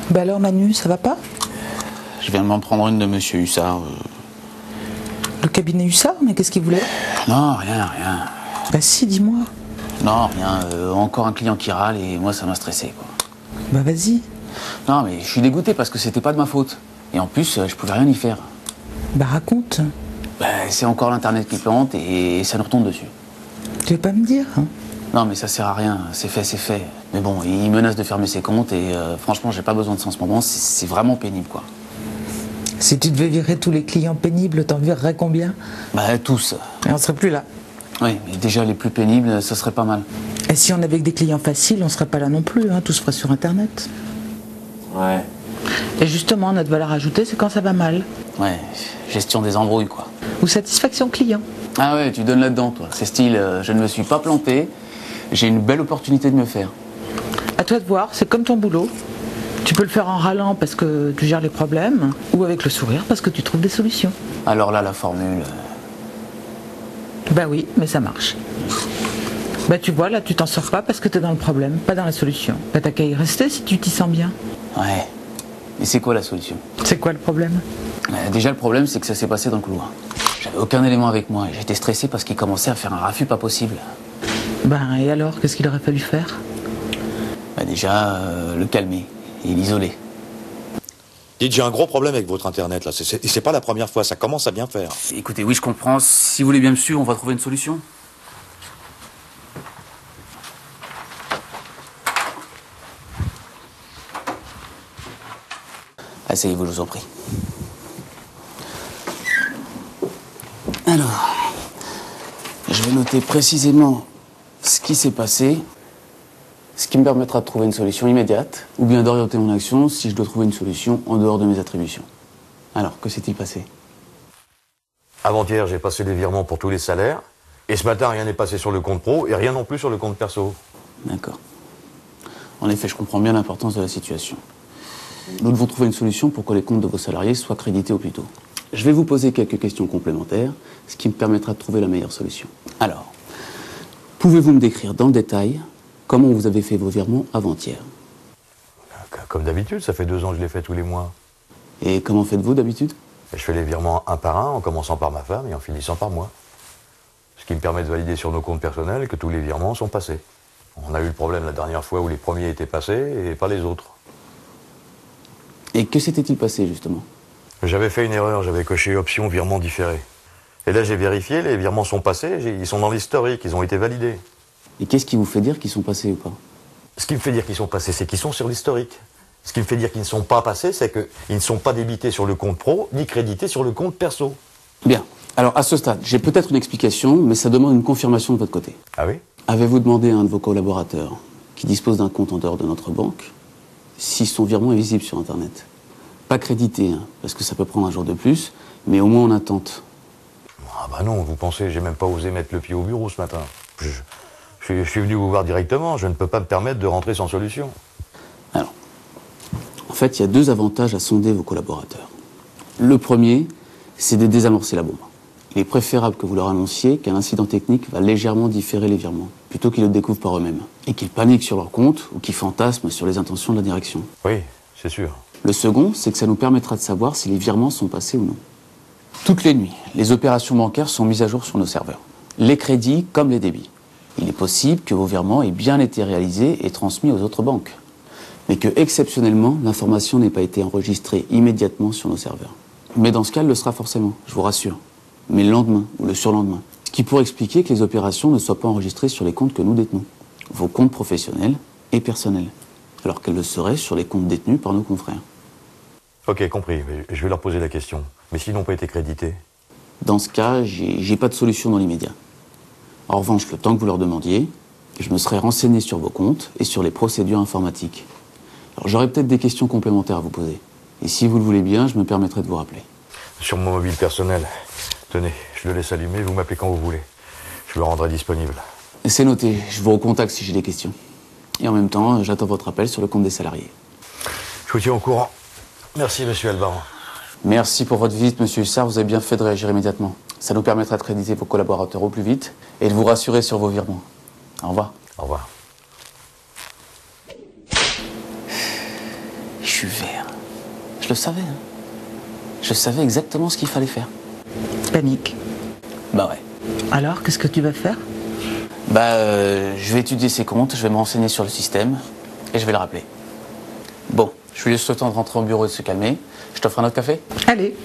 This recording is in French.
Bah alors Manu, ça va pas? Je viens de m'en prendre une de Monsieur Hussard. Le cabinet Hussard? Mais qu'est-ce qu'il voulait? Non, rien. Bah si, dis-moi. Non, rien. Encore un client qui râle et moi ça m'a stressé, quoi. Bah vas-y. Non, mais je suis dégoûté parce que c'était pas de ma faute. Et en plus, je pouvais rien y faire. Bah raconte. Bah, c'est encore l'internet qui plante et ça nous retombe dessus. Tu veux pas me dire, hein? Non, mais ça sert à rien. C'est fait. Mais bon, il menace de fermer ses comptes et franchement, j'ai pas besoin de ça en ce moment. C'est vraiment pénible, quoi. Si tu devais virer tous les clients pénibles, t'en virerais combien? Bah, tous. Et on serait plus là. Oui, mais déjà les plus pénibles, ça serait pas mal. Et si on avait que des clients faciles, on serait pas là non plus, hein? Tout se ferait sur Internet. Ouais. Et justement, notre valeur ajoutée, c'est quand ça va mal. Ouais, gestion des embrouilles, quoi. Ou satisfaction client. Ah ouais, tu donnes là-dedans, toi. C'est style, je ne me suis pas planté, j'ai une belle opportunité de me faire. À toi de voir, c'est comme ton boulot. Tu peux le faire en râlant parce que tu gères les problèmes, ou avec le sourire parce que tu trouves des solutions. Alors là, la formule... Bah oui, mais ça marche. Bah tu vois, là tu t'en sors pas parce que t'es dans le problème, pas dans la solution. Bah t'as qu'à y rester si tu t'y sens bien. Ouais. Mais c'est quoi la solution? C'est quoi le problème? Déjà, le problème, c'est que ça s'est passé dans le couloir. J'avais aucun élément avec moi et j'étais stressé parce qu'il commençait à faire un raffut pas possible. Ben et alors, qu'est-ce qu'il aurait fallu faire? Bah déjà, le calmer et l'isoler. Dites, j'ai un gros problème avec votre internet là. C'est pas la première fois, ça commence à bien faire. Écoutez, oui, je comprends. Si vous voulez bien me suivre, on va trouver une solution. Asseyez-vous, je vous en prie. Alors, je vais noter précisément ce qui s'est passé, ce qui me permettra de trouver une solution immédiate, ou bien d'orienter mon action si je dois trouver une solution en dehors de mes attributions. Alors, que s'est-il passé? Avant-hier, j'ai passé les virements pour tous les salaires, et ce matin, rien n'est passé sur le compte pro, et rien non plus sur le compte perso. D'accord. En effet, je comprends bien l'importance de la situation. Nous devons trouver une solution pour que les comptes de vos salariés soient crédités au plus tôt. Je vais vous poser quelques questions complémentaires, ce qui me permettra de trouver la meilleure solution. Alors, pouvez-vous me décrire dans le détail comment vous avez fait vos virements avant-hier? Comme d'habitude, ça fait 2 ans que je les fais tous les mois. Et comment faites-vous d'habitude? Et je fais les virements un par un, en commençant par ma femme et en finissant par moi. Ce qui me permet de valider sur nos comptes personnels que tous les virements sont passés. On a eu le problème la dernière fois où les premiers étaient passés et pas les autres. Et que s'était-il passé, justement? J'avais fait une erreur, j'avais coché option virement différé. Et là, j'ai vérifié, les virements sont passés, ils sont dans l'historique, ils ont été validés. Et qu'est-ce qui vous fait dire qu'ils sont passés ou pas? Ce qui me fait dire qu'ils sont passés, c'est qu'ils sont sur l'historique. Ce qui me fait dire qu'ils ne sont pas passés, c'est qu'ils ne sont pas débités sur le compte pro, ni crédités sur le compte perso. Bien. Alors, à ce stade, j'ai peut-être une explication, mais ça demande une confirmation de votre côté. Ah oui? Avez-vous demandé à un de vos collaborateurs, qui dispose d'un compte en dehors de notre banque, si son virement est visible sur Internet? Pas crédité, hein, parce que ça peut prendre un jour de plus, mais au moins en attente. Ah bah non, vous pensez, j'ai même pas osé mettre le pied au bureau ce matin. Je suis venu vous voir directement, je ne peux pas me permettre de rentrer sans solution. Alors, en fait, il y a 2 avantages à sonder vos collaborateurs. Le premier, c'est de désamorcer la bombe. Il est préférable que vous leur annonciez qu'un incident technique va légèrement différer les virements, plutôt qu'ils le découvrent par eux-mêmes, et qu'ils paniquent sur leur compte ou qu'ils fantasment sur les intentions de la direction. Oui, c'est sûr. Le second, c'est que ça nous permettra de savoir si les virements sont passés ou non. Toutes les nuits, les opérations bancaires sont mises à jour sur nos serveurs. Les crédits comme les débits. Il est possible que vos virements aient bien été réalisés et transmis aux autres banques. Mais que, exceptionnellement, l'information n'ait pas été enregistrée immédiatement sur nos serveurs. Mais dans ce cas, elle le sera forcément, je vous rassure. Mais le lendemain ou le surlendemain. Ce qui pourrait expliquer que les opérations ne soient pas enregistrées sur les comptes que nous détenons. Vos comptes professionnels et personnels. Alors qu'elles le seraient sur les comptes détenus par nos confrères. Ok, compris. Je vais leur poser la question. Mais s'ils n'ont pas été crédités? Dans ce cas, j'ai pas de solution dans l'immédiat. En revanche, le temps que vous leur demandiez, je me serais renseigné sur vos comptes et sur les procédures informatiques. Alors j'aurais peut-être des questions complémentaires à vous poser. Et si vous le voulez bien, je me permettrai de vous rappeler. Sur mon mobile personnel. Tenez, je le laisse allumer, vous m'appelez quand vous voulez. Je me rendrai disponible. C'est noté, je vous recontacte si j'ai des questions. Et en même temps, j'attends votre appel sur le compte des salariés. Je vous tiens au courant. Merci, monsieur Albaran. Merci pour votre visite, monsieur Hussard. Vous avez bien fait de réagir immédiatement. Ça nous permettra de créditer vos collaborateurs au plus vite et de vous rassurer sur vos virements. Au revoir. Au revoir. Je fichu vert. Je le savais. Hein. Je savais exactement ce qu'il fallait faire. Panique. Bah ouais. Alors, qu'est-ce que tu vas faire? Je vais étudier ses comptes, je vais me renseigner sur le système et je vais le rappeler. Bon, je lui laisse le temps de rentrer au bureau et de se calmer. Je t'offre un autre café? Allez.